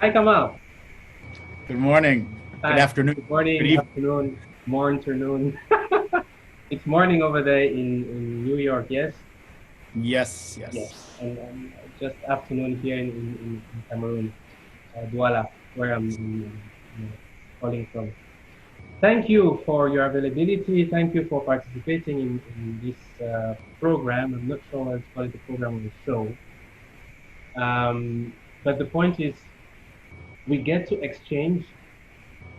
Hi, Kamal. Good morning. Good Hi. afternoon. Good Good morning, evening. afternoon, morning. It's morning over there in New York, yes? Yes, Yes. yes. And just afternoon here in Cameroon, Douala, where I'm calling from. Thank you for your availability. Thank you for participating in this program. I'm not sure whether to call it a program or a show. But the point is, we get to exchange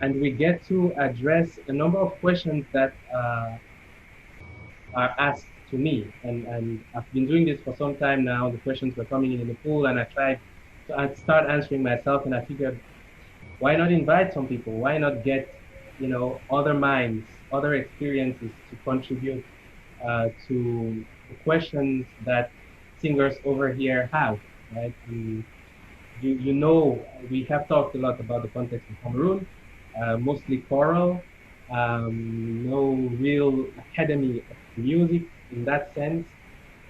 and we get to address a number of questions that are asked to me. And I've been doing this for some time now. The questions were coming in the pool, and I tried to start answering myself. And I figured, why not invite some people? Why not get, other minds, other experiences to contribute to the questions that singers over here have, right? We have talked a lot about the context of Cameroon, mostly choral, no real academy of music in that sense.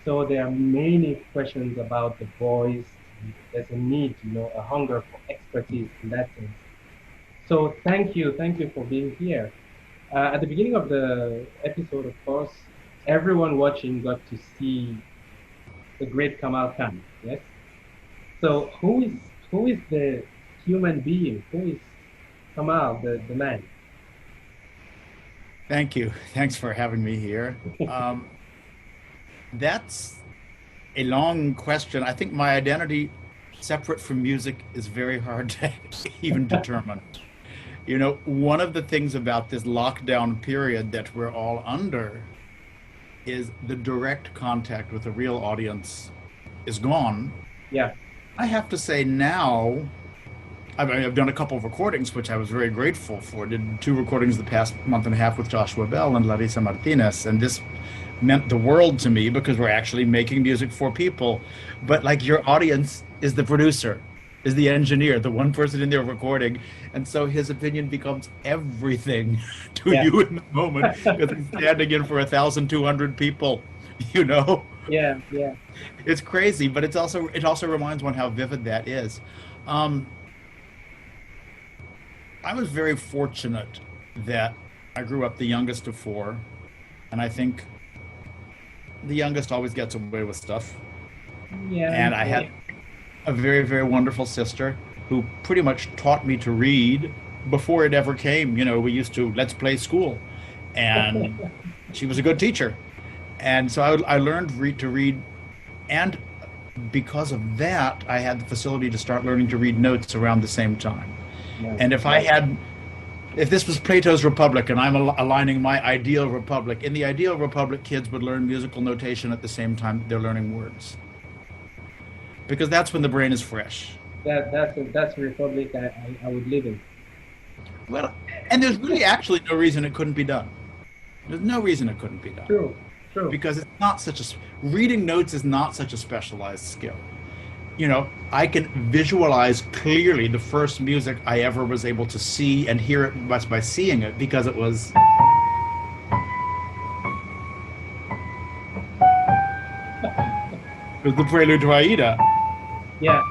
So there are many questions about the voice. And there's a need, a hunger for expertise in that sense. So thank you for being here. At the beginning of the episode, of course, everyone watching got to see the great Kamal Khan. Yes. So who is the human being? Who is Kamal, the man? Thank you. Thanks for having me here. Um, that's a long question. I think my identity, separate from music, is very hard to even determine. One of the things about this lockdown period that we're all under is the direct contact with a real audience is gone. Yeah. I have to say now, I've done a couple of recordings, which I was very grateful for. Did two recordings the past month and a half with Joshua Bell and Larissa Martinez, and this meant the world to me because we're actually making music for people. But like your audience is the producer, is the engineer, the one person in there recording, and so his opinion becomes everything to Yeah. you in the moment because he's standing in for 1,200 people. You know, Yeah. Yeah. it's crazy, but it also reminds one how vivid that is. Um, I was very fortunate that I grew up the youngest of four, and I think the youngest always gets away with stuff. Yeah. And I Yeah. had a very, very wonderful sister who pretty much taught me to read before it ever came. We used to let's play school, and she was a good teacher. And so I learned to read, and because of that, I had the facility to start learning to read notes around the same time. Nice. And if this was Plato's Republic and I'm aligning my ideal republic, in the ideal republic, kids would learn musical notation at the same time they're learning words, because that's when the brain is fresh. That's a republic I would live in. Well, and there's really actually no reason it couldn't be done. There's no reason it couldn't be done True. True. because it's not reading notes is not such a specialized skill. I can visualize clearly the first music I ever was able to see and hear it by seeing it because it was the Prelude to Aida. Yeah.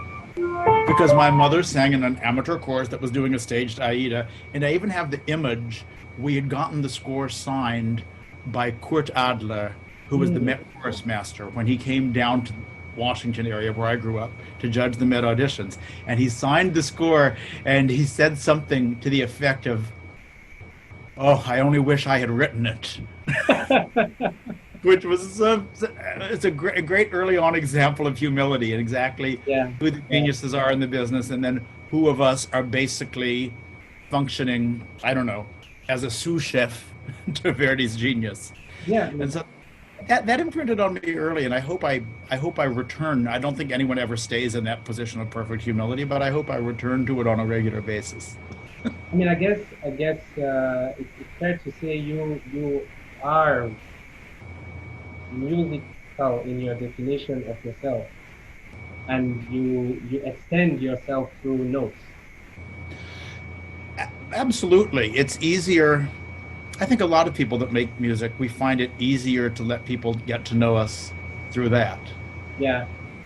Because my mother sang in an amateur chorus that was doing a staged Aida, and I even have the image. We had gotten the score signed by Kurt Adler, who was the Mm. Met chorus master, when he came down to Washington area where I grew up to judge the Met auditions, and he signed the score, and he said something to the effect of, "Oh, I only wish I had written it." Which was it's a great early on example of humility and exactly Yeah. who the Yeah. geniuses are in the business, and then who of us are basically functioning, I don't know, as a sous chef to Verdi's genius. Yeah. And so that imprinted on me early, and I hope I return. I don't think anyone ever stays in that position of perfect humility, but I hope I return to it on a regular basis. It's fair to say you are musical in your definition of yourself, and you extend yourself through notes. Absolutely. It's easier. I think a lot of people that make music, we find it easier to let people get to know us through that. Yeah.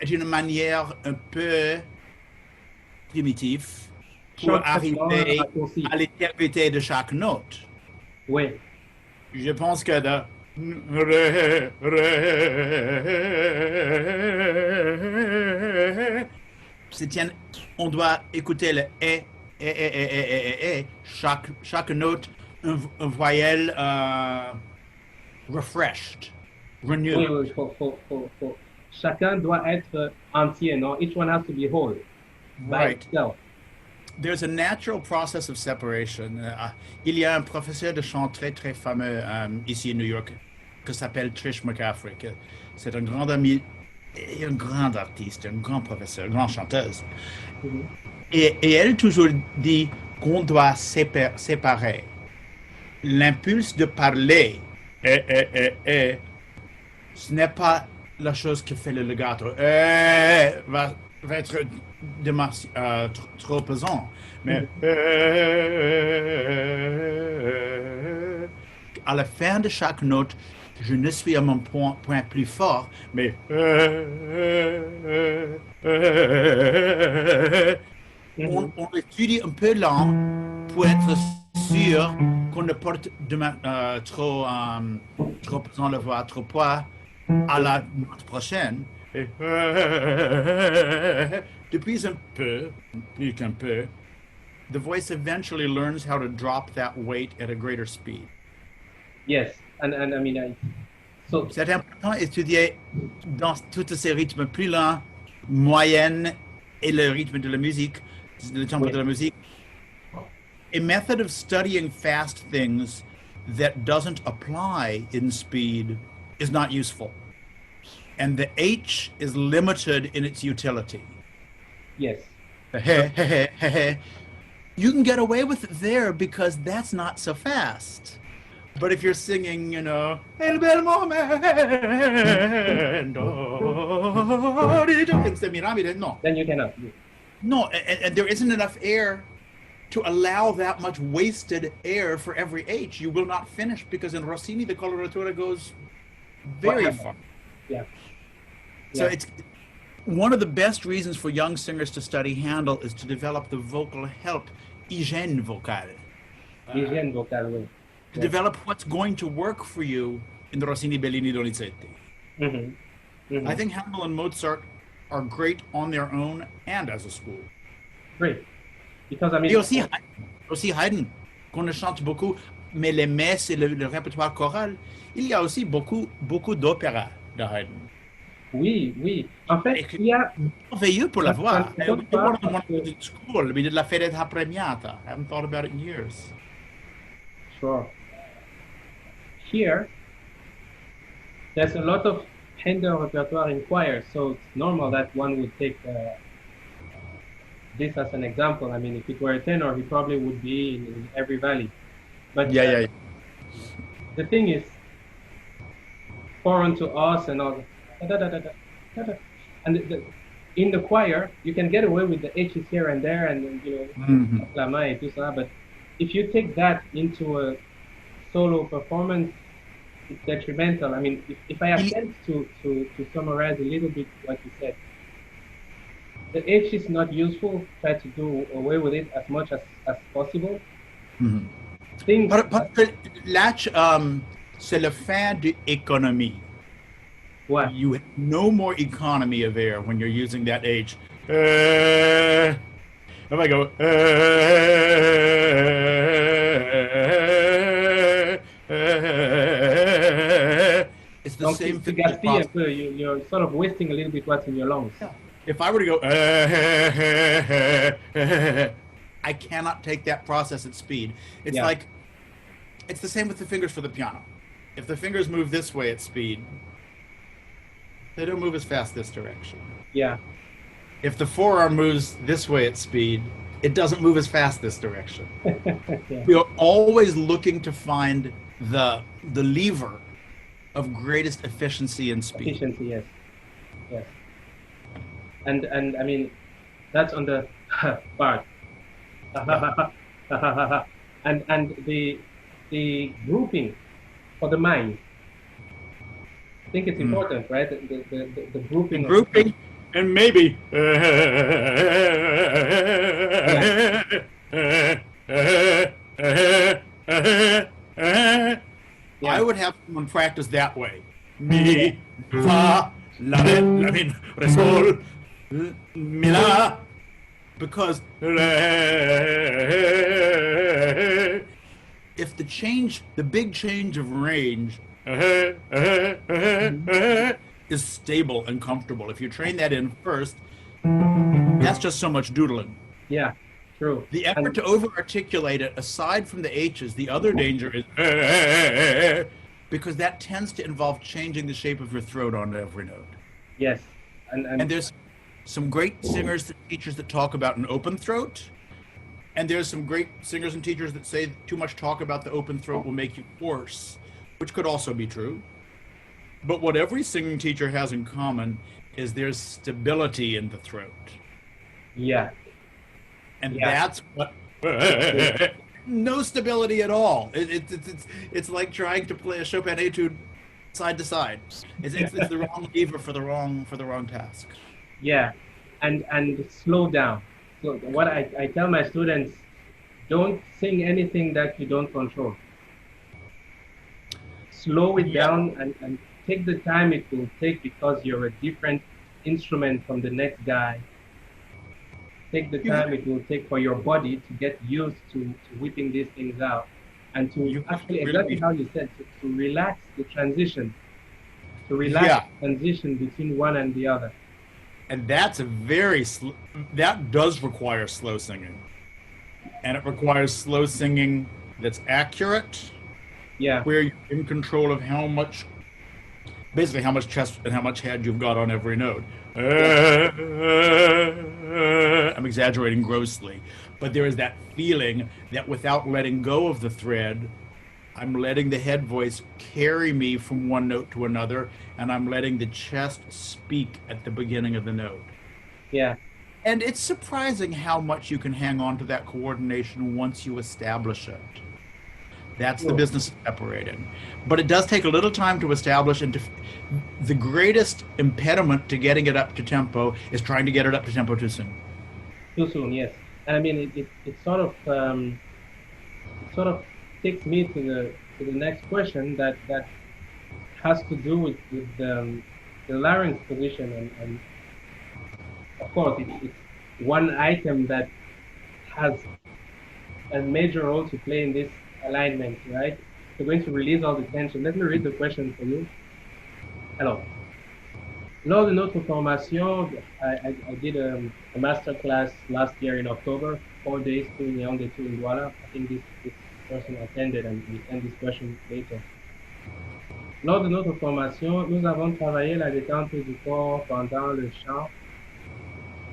est une manière un peu primitive pour Short arriver raccourci. à l'interpréter de chaque note. Oui, Je pense que de ré, ré, on doit écouter le chaque note, un voyelle refreshed, oui, renewed. oui, chacun doit être entier, non? Each one has to be whole by Right. itself. There's a natural process of separation. Il y a un professeur de chant très très fameux ici à New York qui s'appelle Trish McCaffrey. C'est un grand ami et un grand artiste, un grand professeur, une grande chanteuse. Mhm. Et elle toujours dit qu'on doit séparer l'impulse de parler. Ce n'est pas la chose que fait le legato. Va être trop pesant. Mais à la fin de chaque note, je ne suis à mon point plus fort, mais Mhm. on étudie un peu lent pour être sûr qu'on ne porte trop pesant la voix, trop poids à la note prochaine. Et, depuis un peu, plus qu'un peu, the voice eventually learns how to drop that weight at a greater speed. Yes, and I mean, so C'est important d'étudier dans tous ces rythmes plus lents, moyennes et le rythme de la musique, le tempo de la musique. A method of studying fast things that doesn't apply in speed is not useful. And the H is limited in its utility. yes, You can get away with it there because that's not so fast. But if you're singing, you know, El bel momento, no. then you cannot. No, and there isn't enough air to allow that much wasted air for every H. You will not finish because in Rossini, the coloratura goes very far. Yeah. So it's one of the best reasons for young singers to study Handel is to develop the vocal help, hygiène vocale. Hygiène vocale, oui. To develop what's going to work for you in the Rossini, Bellini, Donizetti. Mm-hmm. Mm-hmm. I think Handel and Mozart are great on their own and as a school. Great. Because I mean, Et aussi Haydn, qu'on ne chante beaucoup, mais les messes et le répertoire choral, il y a aussi beaucoup d'opéra de Haydn. Oui, oui. En fait, il y a merveilleux pour la voix. I don't want to school. We did la Feretta Premiata. I haven't thought about it in years. Sure. Here, there's a lot of Handel repertoire in choir, so it's normal that one would take this as an example. I mean, if it were a tenor, he probably would be in every valley. But yeah. The thing is, foreign to us and all, and in the choir, you can get away with the H's here and there, and you know, la main et tout ça. But if you take that into a solo performance, it's detrimental. I mean, if I attempt to summarize a little bit what you said, the H is not useful. Try to do away with it as much as possible. Parce que l'H, c'est le fin de l'économie. What? You have no more economy of air when you're using that H. If I go, it's the same thing. You're sort of wasting a little bit what's in your lungs. If I were to go, I cannot take that process at speed. It's like, it's the same with the fingers for the piano. If the fingers move this way at speed, they don't move as fast this direction. Yeah. If the forearm moves this way at speed, it doesn't move as fast this direction. We are always looking to find the lever of greatest efficiency and speed. Efficiency, yes. Yes. And I mean, that's on the part. and the grouping for the mind. I think it's important, right? The grouping. and maybe I would have someone practice that way. Mi, fa, la, mi, re, sol, mi, la. Because if the big change of range is stable and comfortable, if you train that in first, that's just so much doodling. Yeah, true. The effort to over-articulate it, aside from the H's, the other danger is because that tends to involve changing the shape of your throat on every note. Yes. And there's some great singers and teachers that talk about an open throat. And there's some great singers and teachers that say too much talk about the open throat will make you hoarse, which could also be true. But what every singing teacher has in common is there's stability in the throat. Yeah. And that's what... No stability at all. It's like trying to play a Chopin etude side to side. It's the wrong lever for the wrong task. Yeah, and slow down. So what I tell my students, don't sing anything that you don't control. Slow it down and take the time it will take because you're a different instrument from the next guy. Take the time it will take for your body to get used to whipping these things out and to actually, exactly how you said, to relax the transition, the transition between one and the other. And that's that does require slow singing. And it requires slow singing that's accurate. Yeah. Where you're in control of basically how much chest and how much head you've got on every note. I'm exaggerating grossly, but there is that feeling that without letting go of the thread, I'm letting the head voice carry me from one note to another, and I'm letting the chest speak at the beginning of the note. Yeah. And it's surprising how much you can hang on to that coordination once you establish it. That's the business of separating. But it does take a little time to establish, and the greatest impediment to getting it up to tempo is trying to get it up to tempo too soon. Too soon, yes. And I mean, it sort of takes me to the next question that has to do with the larynx position, and of course it's one item that has a major role to play in this alignment, right? We're going to release all the tension. Let me read the question for you. Alors, lors de notre formation, I did a master class last year in October, 4 days, 2 in Yaoundé, 2 in Douala. I think this person attended, and we send this question later. Lors de notre formation, nous avons travaillé la détente du corps pendant le chant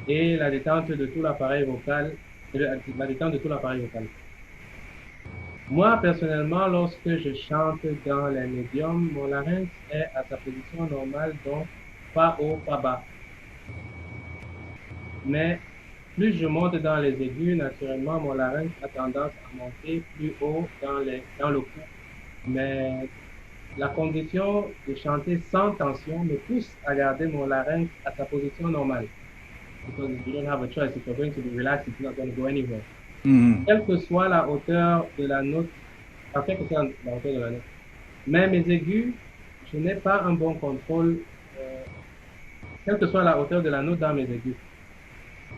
et la détente de tout l'appareil vocal, la détente de tout l'appareil vocal. Moi, personnellement, lorsque je chante dans les médiums, mon larynx est à sa position normale, donc pas haut, pas bas. Mais plus je monte dans les aigus, naturellement, mon larynx a tendance à monter plus haut dans le cou. Mais la condition de chanter sans tension me pousse à garder mon larynx à sa position normale. Because you don't have a choice. If you're going to be relaxed, it's not going to go anywhere. Mm-hmm. Quelle que soit la hauteur de la note, quelle que soit la hauteur de la note, mais mes aigus, je n'ai pas un bon contrôle, quelle que soit la hauteur de la note dans mes aigus,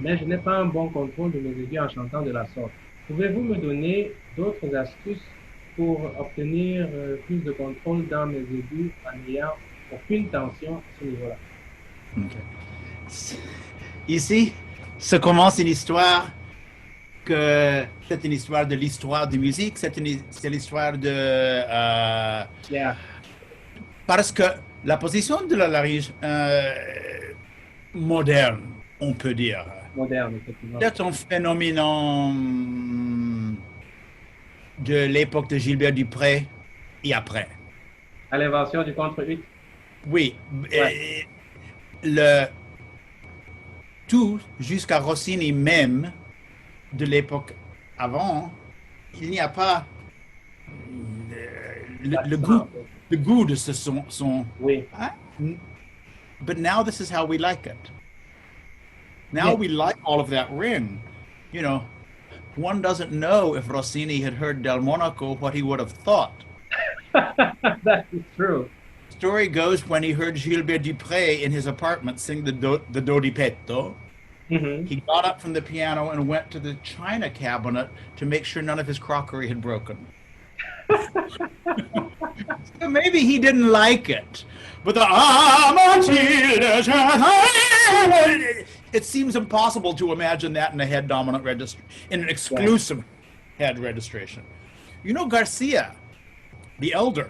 mais je n'ai pas un bon contrôle de mes aigus en chantant de la sorte. Pouvez-vous me donner d'autres astuces pour obtenir plus de contrôle dans mes aigus en n'ayant aucune tension à ce niveau-là? Okay. Ici, se commence une histoire que c'est une histoire de l'histoire de musique, c'est l'histoire de... Parce que la position de la larynx moderne, on peut dire, moderne, effectivement, c'est un phénomène de l'époque de Gilbert Dupré et après. À l'invention du contre-ut. Oui. Ouais. Tout jusqu'à Rossini même, de l'époque avant, il n'y a pas le goût de ce son. Oui. But now this is how we like it. Now Yeah. we like all of that ring. You know, one doesn't know if Rossini had heard Del Monaco what he would have thought. That is true. Story goes when he heard Gilbert Dupré in his apartment sing the Do di petto, Hmm. he got up from the piano and went to the china cabinet to make sure none of his crockery had broken. So maybe he didn't like it. But it seems impossible to imagine that in a head dominant register, in an exclusive head registration. You know, Garcia, the elder,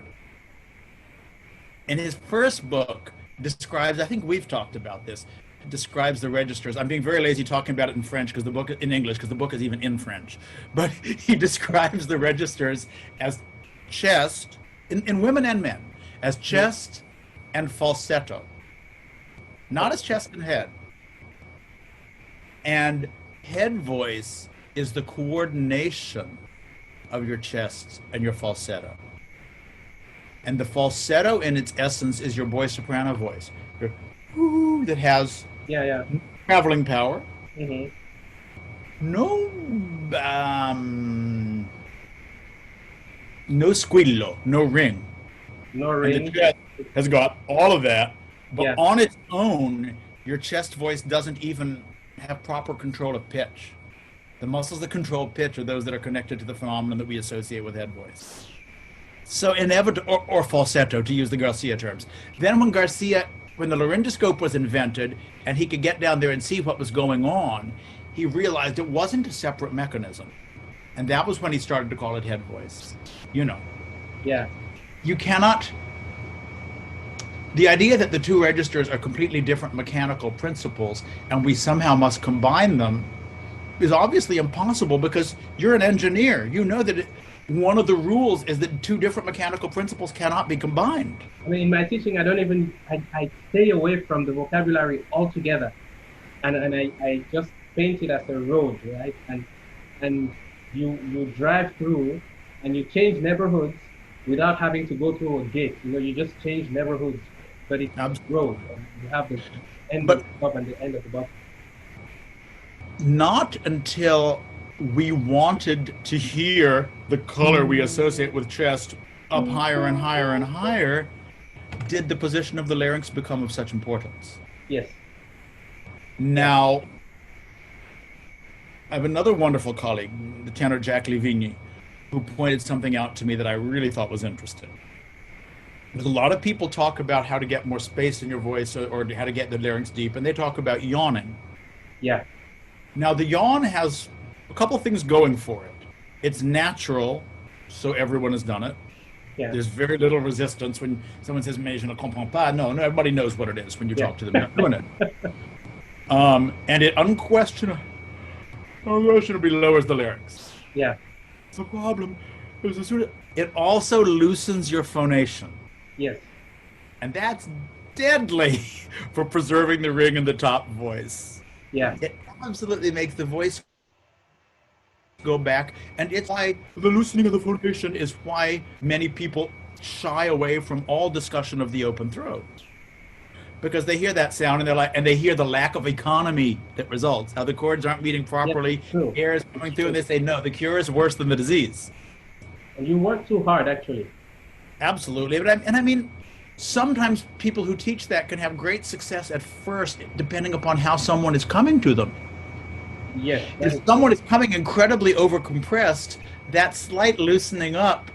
in his first book, describes, I think we've talked about this, describes the registers. I'm being very lazy talking about it in French because the book, in English, because the book is even in French. But he describes the registers as chest, in women and men, as chest and falsetto, not as chest and head. And head voice is the coordination of your chest and your falsetto. And the falsetto in its essence is your boy soprano voice, your whoo, that has traveling power. Hmm. No no squillo, no ring. No And ring. the chest has got all of that, but Yeah. on its own, your chest voice doesn't even have proper control of pitch. The muscles that control pitch are those that are connected to the phenomenon that we associate with head voice. So inevitable, or falsetto, to use the Garcia terms. Then when the laryngoscope was invented and he could get down there and see what was going on, he realized it wasn't a separate mechanism. And that was when he started to call it head voice. You know, Yeah. you cannot, the idea that the two registers are completely different mechanical principles and we somehow must combine them is obviously impossible because you're an engineer. You know that one of the rules is that two different mechanical principles cannot be combined. I mean, in my teaching, I stay away from the vocabulary altogether, and I just paint it as a road, right? And you drive through, and you change neighborhoods without having to go through a gate. You know, you just change neighborhoods, but it's a road. You have the end of the top and the end of the bottom. Not until we wanted to hear the color we associate with chest up higher and higher and higher did the position of the larynx become of such importance. Yes. Now, I have another wonderful colleague, the tenor Jacques Livigny, who pointed something out to me that I really thought was interesting. Because a lot of people talk about how to get more space in your voice or how to get the larynx deep, and they talk about yawning. Yeah. Now, the yawn has a couple things going for it. It's natural, so everyone has done it. Yeah. There's very little resistance when someone says, "Mais je ne comprends pas." No, everybody knows what it is when you talk to them about doing it. And it unquestionably lowers the larynx. Yeah. The problem is it also loosens your phonation. Yes. And that's deadly for preserving the ring in the top voice. Yeah. It absolutely makes the voice go back, and it's why the loosening of the phonation is why many people shy away from all discussion of the open throat, because they hear that sound and they're like, and they hear the lack of economy that results, how the chords aren't meeting properly, air is coming through, and they say, no, the cure is worse than the disease. And you work too hard, actually. Absolutely. But I mean, sometimes people who teach that can have great success at first, depending upon how someone is coming to them. Yes. If someone is coming incredibly overcompressed, that slight loosening up,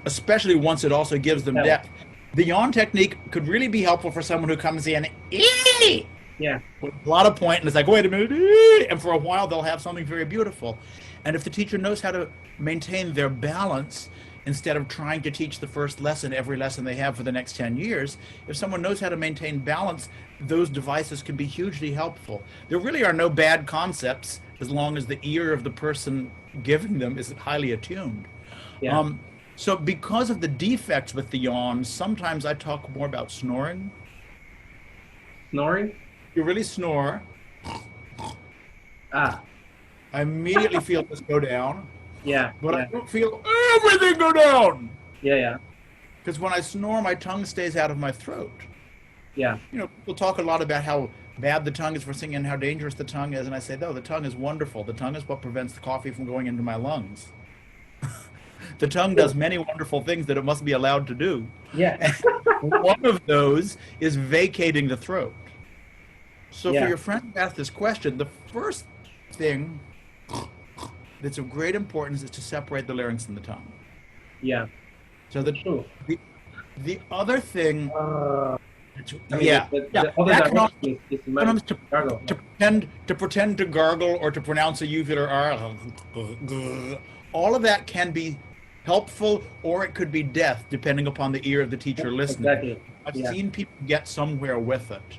especially once it also gives them depth, the yawn technique could really be helpful for someone who comes in with a lot of point, and it's like, wait a minute, and for a while they'll have something very beautiful. And if the teacher knows how to maintain their balance, instead of trying to teach the first lesson, every lesson they have for the next 10 years, if someone knows how to maintain balance, those devices can be hugely helpful. There really are no bad concepts as long as the ear of the person giving them is highly attuned. Yeah. So because of the defects with the yawn, sometimes I talk more about snoring. Snoring? You really snore. Ah. I immediately feel this go down. Yeah. But I don't feel everything go down. Yeah. Because when I snore, my tongue stays out of my throat. Yeah. You know, people talk a lot about how bad the tongue is for singing and how dangerous the tongue is. And I say, no, the tongue is wonderful. The tongue is what prevents the coffee from going into my lungs. The tongue does many wonderful things that it must be allowed to do. Yeah. And one of those is vacating the throat. So for your friend to ask this question, the first thing that's of great importance is to separate the larynx and the tongue. Yeah. So the other thing, the that other can also, is sometimes gargle. to pretend to gargle or to pronounce a uvular R, all of that can be helpful, or it could be death, depending upon the ear of the teacher listening. Exactly. I've seen people get somewhere with it.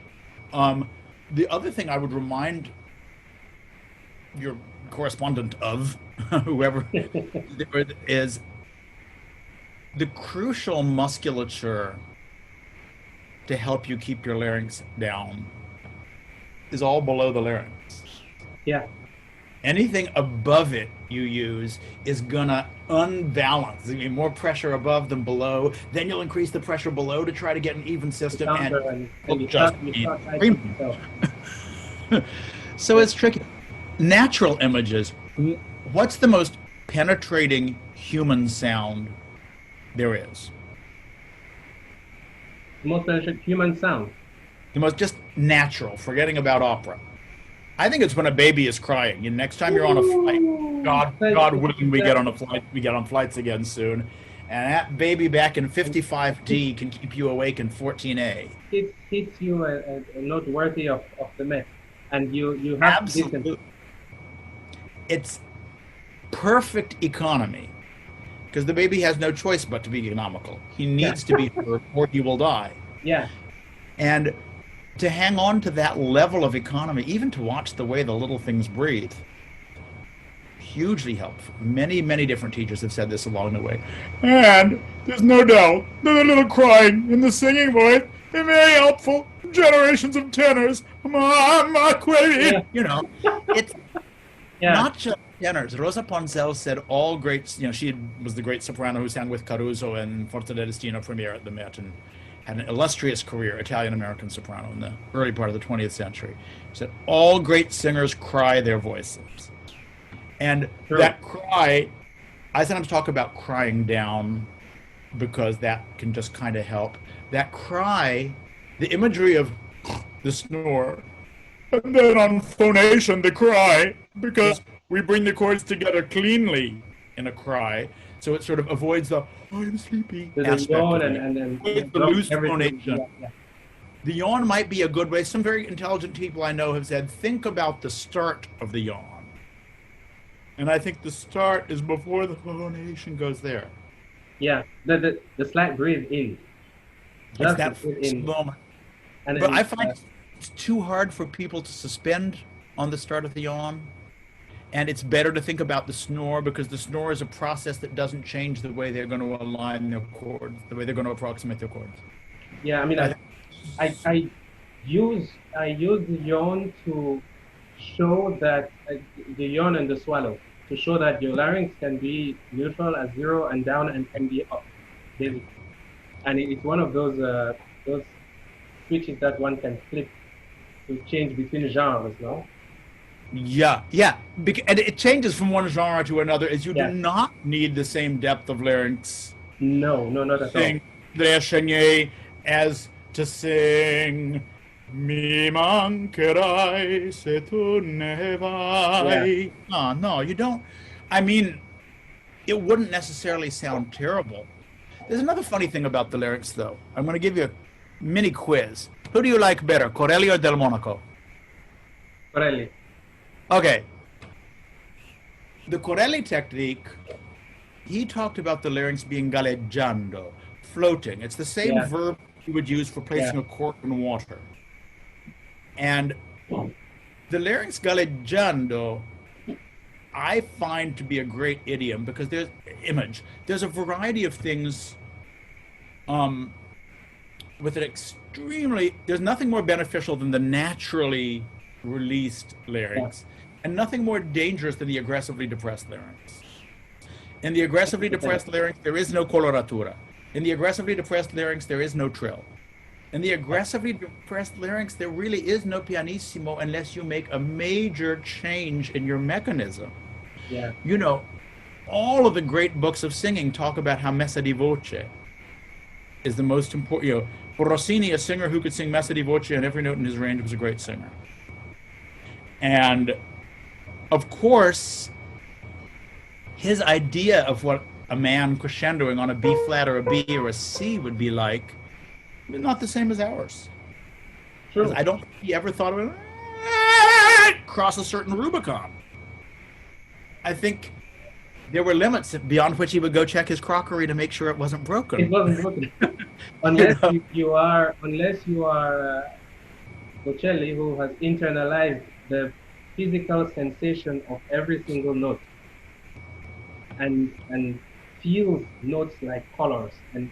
The other thing I would remind your correspondent of, whoever is, the crucial musculature to help you keep your larynx down is all below the larynx. Yeah. Anything above it you use is gonna unbalance. I mean, more pressure above than below. Then you'll increase the pressure below to try to get an even system, and you just so it's tricky. Natural images. What's the most penetrating human sound there is? The most penetrating human sound. The most just natural, forgetting about opera. I think it's when a baby is crying. And next time you're on a flight, God willing, we get on flights again soon, and that baby back in 55D can keep you awake in 14A. It hits you a note worthy of the myth, and you have Absolutely. to listen. It's perfect economy, because the baby has no choice but to be economical. He needs to be heard, or he will die. Yeah. And to hang on to that level of economy, even to watch the way the little things breathe, hugely helpful. Many, many different teachers have said this along the way. And there's no doubt that a little crying in the singing voice is very helpful. Generations of tenors, you know, it's not just tenors. Rosa Poncel said all great, she was the great soprano who sang with Caruso and Forza del Destino premiere at the Met, and had an illustrious career, Italian-American soprano in the early part of the 20th century. She said, all great singers cry their voices. And that cry, I sometimes talk about crying down because that can just kind of help. That cry, the imagery of the snore, and then on phonation, the cry, because we bring the chords together cleanly in a cry. So it sort of avoids the, I'm sleepy aspect yawn of it. and the loose phonation. The yawn might be a good way. Some very intelligent people I know have said, think about the start of the yawn. And I think the start is before the phonation goes there. Yeah, the slight breathe in. It's that first moment. But I find it's too hard for people to suspend on the start of the yawn. And it's better to think about the snore, because the snore is a process that doesn't change the way they're going to align their chords, the way they're going to approximate their chords. Yeah, I mean, I use the yawn to show that the yawn and the swallow, to show that your larynx can be neutral at 0 and down and can be up, basically. And it's one of those switches that one can flip to change between genres, no? Yeah. And it changes from one genre to another, as you do not need the same depth of larynx. No, not at all. As to sing Mi mancherai se tu ne vai. No, you don't. I mean, it wouldn't necessarily sound terrible. There's another funny thing about the larynx, though. I'm going to give you a mini quiz. Who do you like better, Corelli or Del Monaco? Corelli. Okay. The Corelli technique, he talked about the larynx being galleggiando, floating. It's the same verb you would use for placing a cork in water. And the larynx galleggiando, I find to be a great idiom, because there's a variety of things with an there's nothing more beneficial than the naturally released larynx, and nothing more dangerous than the aggressively depressed larynx. In the aggressively depressed larynx, there is no coloratura. In the aggressively depressed larynx, there is no trill. In the aggressively depressed larynx, there really is no pianissimo unless you make a major change in your mechanism. Yeah. You know, all of the great books of singing talk about how messa di voce is the most important. You know, for Rossini, a singer who could sing messa di voce on every note in his range was a great singer. And of course, his idea of what a man crescendoing on a B flat or a B or a C would be like is not the same as ours. True. I don't think he ever thought of it cross a certain Rubicon. I think there were limits beyond which he would go check his crockery to make sure it wasn't broken. It wasn't broken. Unless you are Bocelli, who has internalized the physical sensation of every single note and feels notes like colors and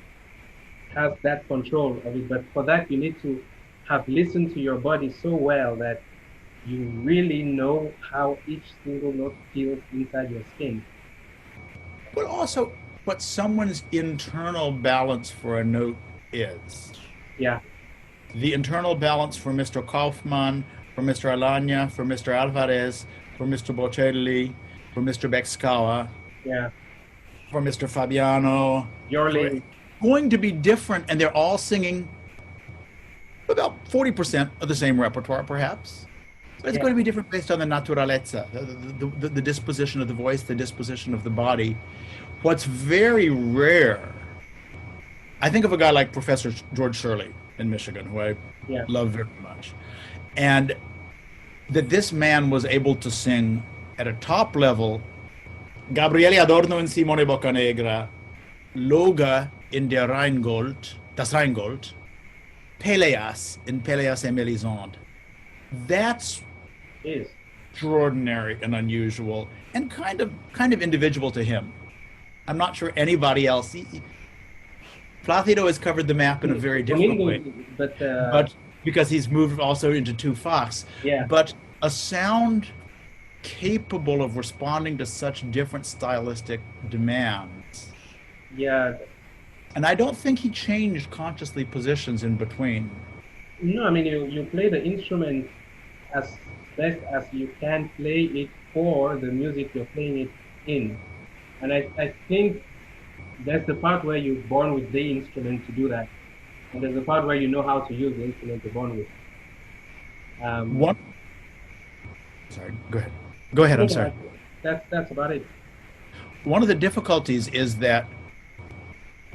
has that control of it. But for that, you need to have listened to your body so well that you really know how each single note feels inside your skin. But also what someone's internal balance for a note is. Yeah. The internal balance for Mr. Kaufman, for Mr. Alanya, for Mr. Alvarez, for Mr. Bocelli, for Mr. Bexkawa, Yeah. for Mr. Fabiano. Your Going to be different, and they're all singing about 40% of the same repertoire, perhaps. But it's going to be different based on the naturalezza, the disposition of the voice, the disposition of the body. What's very rare, I think of a guy like Professor George Shirley in Michigan, who I love very much. And that this man was able to sing at a top level, Gabriele Adorno in Simone Boccanegra, Loga in das Rheingold, Peleas in Peleas et Mélisande. That's extraordinary and unusual and kind of individual to him. I'm not sure anybody else. Placido has covered the map in a very different way, but because he's moved also into two Fachs. Yeah. But a sound capable of responding to such different stylistic demands. Yeah. And I don't think he changed consciously positions in between. No, I mean, you play the instrument as best as you can play it for the music you're playing it in. And I think that's the part where you're born with the instrument to do that. And there's the part where you know how to use the instrument you're born with. Sorry, go ahead. Go ahead, I'm sorry. That's about it. One of the difficulties is that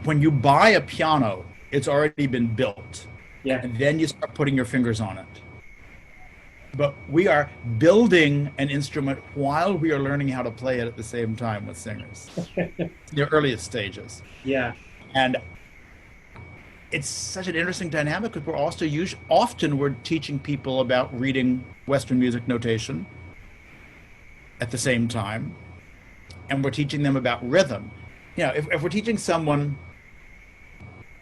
when you buy a piano, it's already been built. Yeah. And then you start putting your fingers on it. But we are building an instrument while we are learning how to play it at the same time with singers. The earliest stages. Yeah. And it's such an interesting dynamic because we're also often we're teaching people about reading Western music notation at the same time. And we're teaching them about rhythm. You know, if we're teaching someone,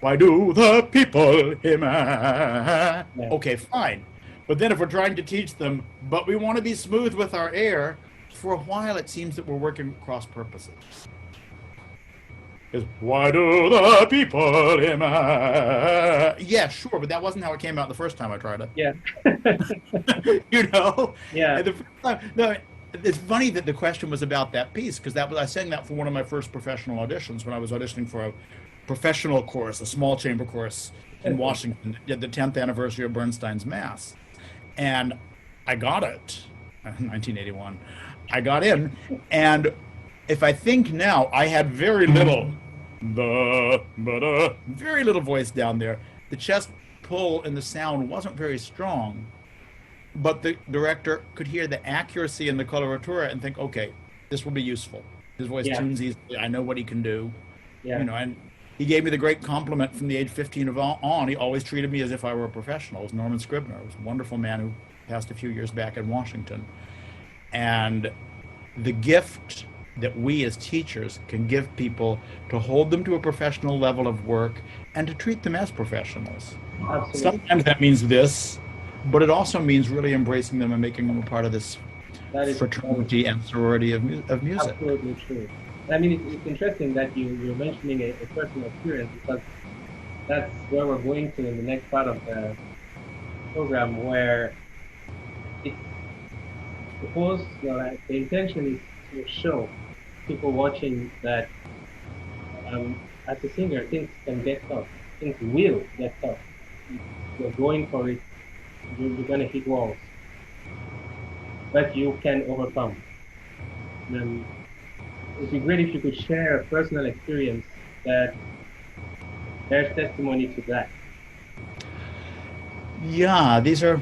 why do the people hear me? Yeah. Okay, fine. But then if we're trying to teach them, but we want to be smooth with our air, for a while it seems that we're working cross purposes. Is why do the people hear me? Yeah, sure, but that wasn't how it came out the first time I tried it. Yeah. You know? Yeah. And the first time, no, it's funny that the question was about that piece, because I sang that for one of my first professional auditions when I was auditioning for a professional course, a small chamber course in Washington, at the 10th anniversary of Bernstein's Mass. And I got it, 1981. I got in, and if I think now, I had very little, very little voice down there. The chest pull and the sound wasn't very strong, but the director could hear the accuracy in the coloratura and think, okay, this will be useful. His voice tunes easily. I know what he can do. Yeah. You know, and he gave me the great compliment from the age 15 on. He always treated me as if I were a professional. It was Norman Scribner. It was a wonderful man who passed a few years back in Washington. And the gift that we as teachers can give people to hold them to a professional level of work and to treat them as professionals. Absolutely. Sometimes that means this, but it also means really embracing them and making them a part of this fraternity and sorority of music. Absolutely true. I mean, it's interesting that you're mentioning a personal experience, because that's where we're going to in the next part of the program, where it's supposed, like, the intention is to show people watching that as a singer, things can get tough. Things will get tough. You're going for it. You're going to hit walls, but you can overcome. And it'd be great if you could share a personal experience that bears testimony to that. Yeah, these are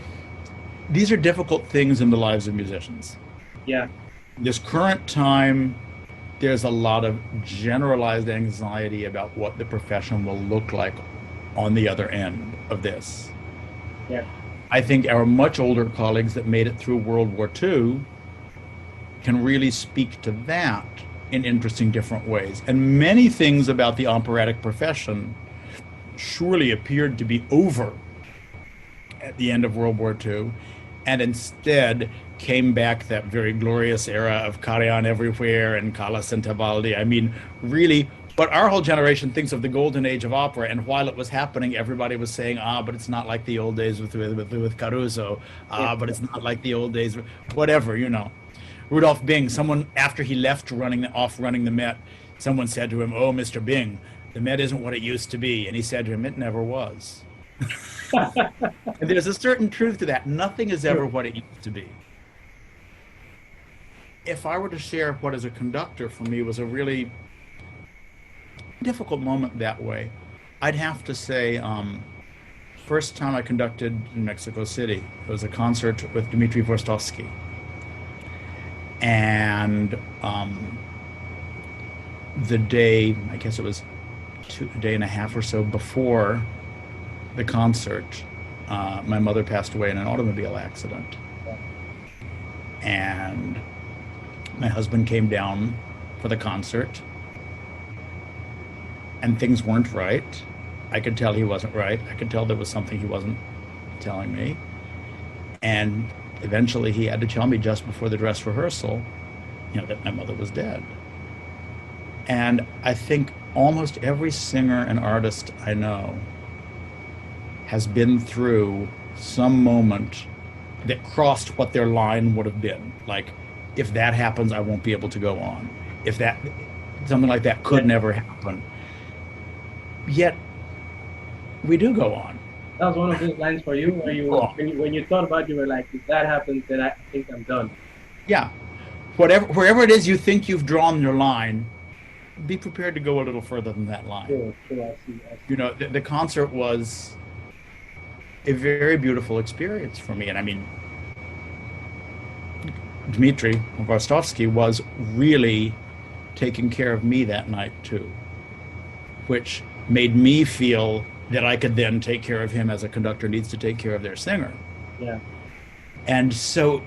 difficult things in the lives of musicians. Yeah, This current time, there's a lot of generalized anxiety about what the profession will look like on the other end of this. yeah, I think our much older colleagues that made it through World War II can really speak to that in interesting different ways. And many things about the operatic profession surely appeared to be over at the end of World War II, and instead came back that very glorious era of Carry On Everywhere and Callas and Tebaldi. I mean, really, what our whole generation thinks of the golden age of opera, and while it was happening, everybody was saying, but it's not like the old days with Caruso, yeah, but it's not like the old days, whatever, you know. Rudolph Bing, someone, after he left running the Met, someone said to him, "Oh, Mr. Bing, the Met isn't what it used to be." And he said to him, "It never was." And there's a certain truth to that. Nothing is ever what it used to be. If I were to share what, as a conductor, for me was a really difficult moment that way, I'd have to say, first time I conducted in Mexico City, it was a concert with Dmitri Vostovsky. And the day, I guess it was a day and a half or so before the concert, my mother passed away in an automobile accident. And my husband came down for the concert, and things weren't right. I could tell he wasn't right. I could tell there was something he wasn't telling me. And eventually he had to tell me just before the dress rehearsal, that my mother was dead. And I think almost every singer and artist I know has been through some moment that crossed what their line would have been. Like, if that happens, I won't be able to go on. If that, something like that could never happen. Yet, we do go on. that was one of those lines for you, where when you thought about it, you were like, if that happens, then I think I'm done. Yeah. Wherever it is you think you've drawn your line, be prepared to go a little further than that line. Sure, I see. The concert was a very beautiful experience for me. And I mean, Dmitri Vostovsky was really taking care of me that night too, which made me feel that I could then take care of him as a conductor needs to take care of their singer. Yeah. And so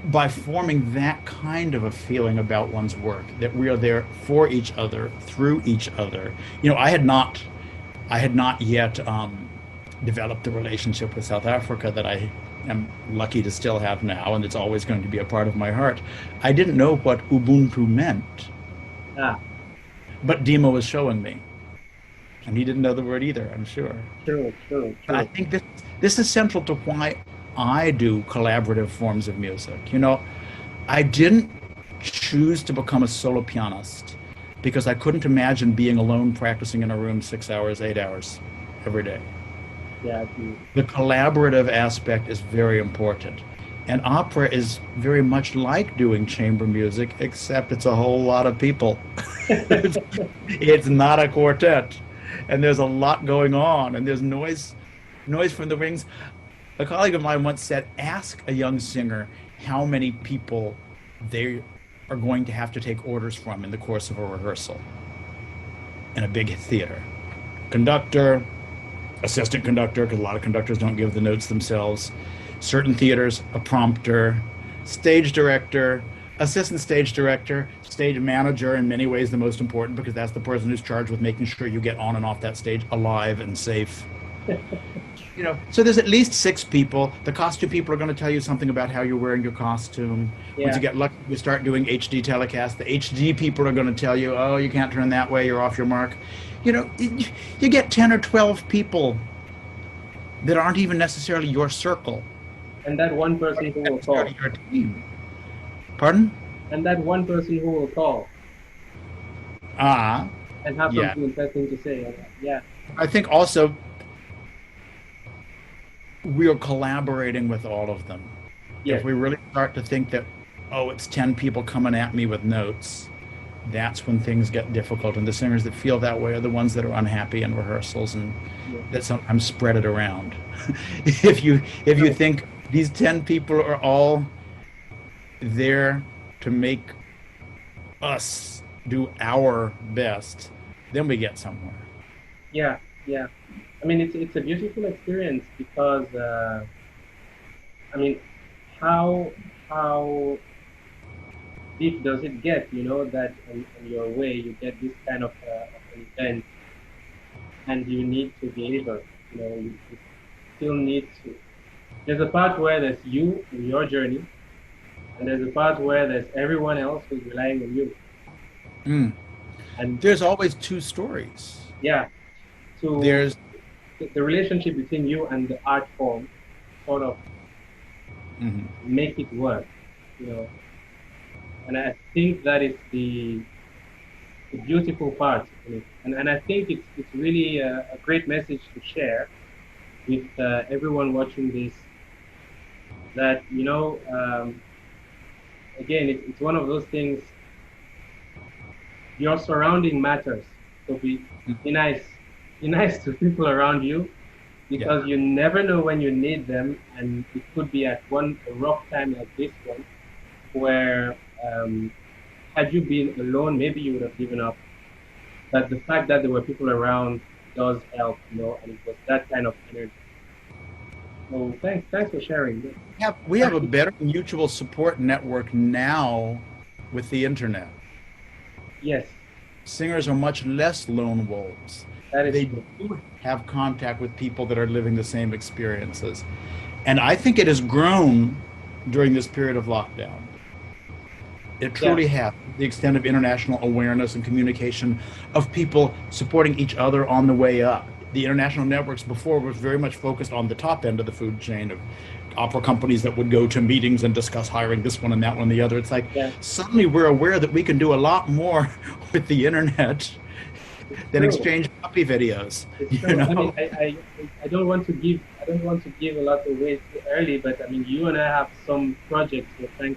by forming that kind of a feeling about one's work, that we are there for each other, through each other, I had not yet developed the relationship with South Africa that I am lucky to still have now, and it's always going to be a part of my heart. I didn't know what Ubuntu meant. But Dima was showing me. And he didn't know the word either, I'm sure. True. But I think this is central to why I do collaborative forms of music. I didn't choose to become a solo pianist because I couldn't imagine being alone practicing in a room 6 hours, 8 hours every day. Yeah. The collaborative aspect is very important. And opera is very much like doing chamber music, except it's a whole lot of people. It's not a quartet. And there's a lot going on, and there's noise from the wings. A colleague of mine once said, ask a young singer how many people they are going to have to take orders from in the course of a rehearsal in a big theater. Conductor, assistant conductor, because a lot of conductors don't give the notes themselves. Certain theaters, a prompter, stage director, assistant stage director, stage manager, in many ways the most important, because that's the person who's charged with making sure you get on and off that stage alive and safe. You know, so there's at least 6 people. The costume people are going to tell you something about how you're wearing your costume. Once you get lucky, you start doing HD telecast. The HD people are going to tell you, oh, you can't turn that way, you're off your mark. You know, you get 10 or 12 people that aren't even necessarily your circle. And that one person who will call. Your team. Pardon? And that one person who will call. And have something interesting to say. Yeah. I think also we are collaborating with all of them. Yes. If we really start to think that, oh, it's 10 people coming at me with notes, that's when things get difficult. And the singers that feel that way are the ones that are unhappy in rehearsals and that sometimes spread it around. If you think these 10 people are all there to make us do our best, then we get somewhere. Yeah. I mean, it's a beautiful experience because, I mean, how deep does it get, you know, that on your way you get this kind of an event and you need to deliver, you know, you still need to. There's a part where there's you in your journey, and there's a part where there's everyone else who's relying on you. And there's always 2 stories. Yeah. So there's the relationship between you and the art form sort of make it work, you know. And I think that is the beautiful part in it. And I think it's really a great message to share with everyone watching this, that, you know, again, it's one of those things, your surrounding matters. So be nice to people around you, because you never know when you need them, and it could be at a rough time like this one, where had you been alone, maybe you would have given up. But the fact that there were people around does help, you know, and it was that kind of energy. So thanks for sharing. We have a better mutual support network now with the internet. Yes. Singers are much less lone wolves. They do have contact with people that are living the same experiences. And I think it has grown during this period of lockdown. It truly has. The extent of international awareness and communication of people supporting each other on the way up. The international networks before was very much focused on the top end of the food chain of opera companies that would go to meetings and discuss hiring this one and that one and the other. It's like suddenly we're aware that we can do a lot more with the internet than exchange puppy videos. You know? I mean, I don't want to give a lot away too early, but I mean, you and I have some projects we're trying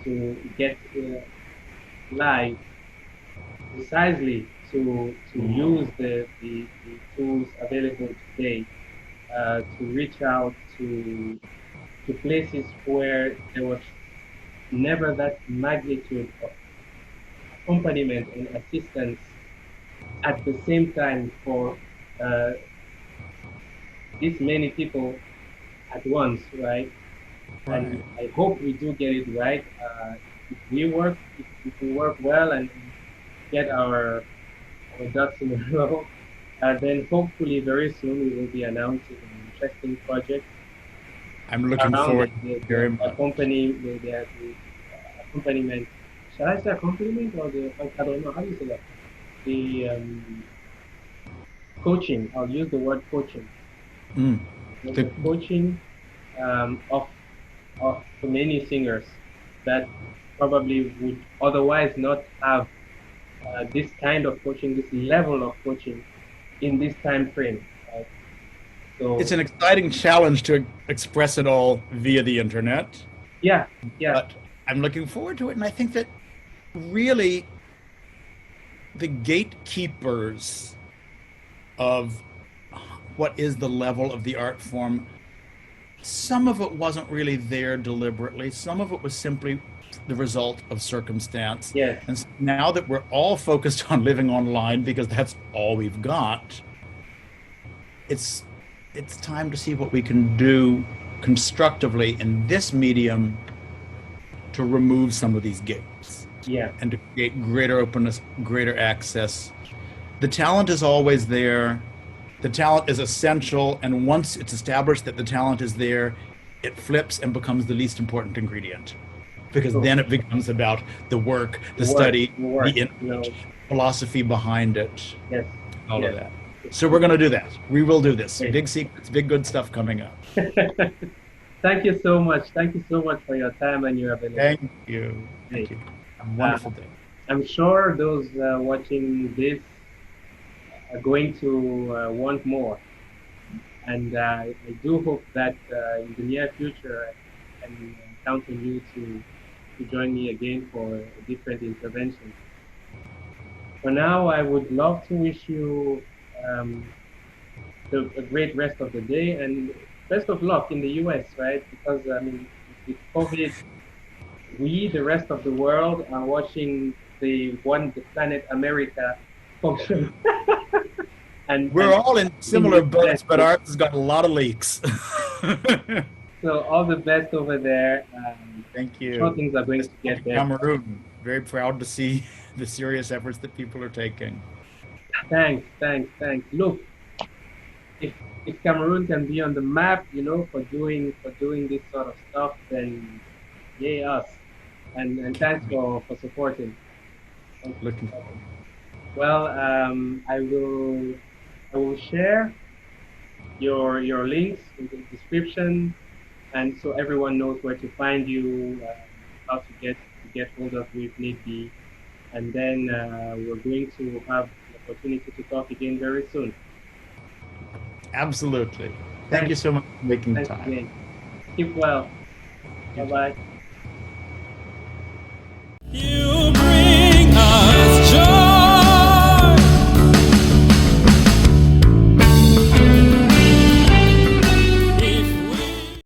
to get live, precisely to use the tools available today to reach out to places where there was never that magnitude of accompaniment and assistance at the same time for this many people at once, right? And I hope we do get it right. If we work well and get our ducks in a row, then hopefully very soon we will be announcing an interesting project. I'm looking forward very much. The accompaniment. Shall I say accompaniment or I don't know, how do you say that? The coaching. I'll use the word coaching. The coaching of many singers that probably would otherwise not have this kind of coaching, this level of coaching in this time frame. So it's an exciting challenge to express it all via the internet. Yeah. But I'm looking forward to it, and I think that really the gatekeepers of what is the level of the art form, some of it wasn't really there deliberately. Some of it was simply the result of circumstance. Yes. And now that we're all focused on living online because that's all we've got, it's time to see what we can do constructively in this medium to remove some of these gates. Yeah. And to create greater openness, greater access. The talent is always there. The talent is essential, and once it's established that the talent is there, it flips and becomes the least important ingredient, because then it becomes about the work, the study, the input, philosophy behind it, all of that. So we're going to do that. We will do this. Big secrets, big good stuff coming up. Thank you so much. Thank you so much for your time and your availability. Thank you. Thank you. Have a wonderful day. I'm sure those watching this are going to want more. And I do hope that in the near future, I can count on you to join me again for a different intervention. For now, I would love to wish you a great rest of the day and best of luck in the US, right? Because I mean, with COVID, we, the rest of the world, are watching the planet America function. And we're all in similar boats, but ours has got a lot of leaks. So all the best over there. Thank you. Sure, things are going to get better. Cameroon, very proud to see the serious efforts that people are taking. Thanks. Look, if Cameroon can be on the map, you know, for doing this sort of stuff, then yay us. And thanks for supporting. Looking forward. Well, I will share your links in the description, and so everyone knows where to find you, how to get hold of you if need be. And then we're going to have the opportunity to talk again very soon. Absolutely. Thank you so much for making the time. Again. Keep well. Bye-bye.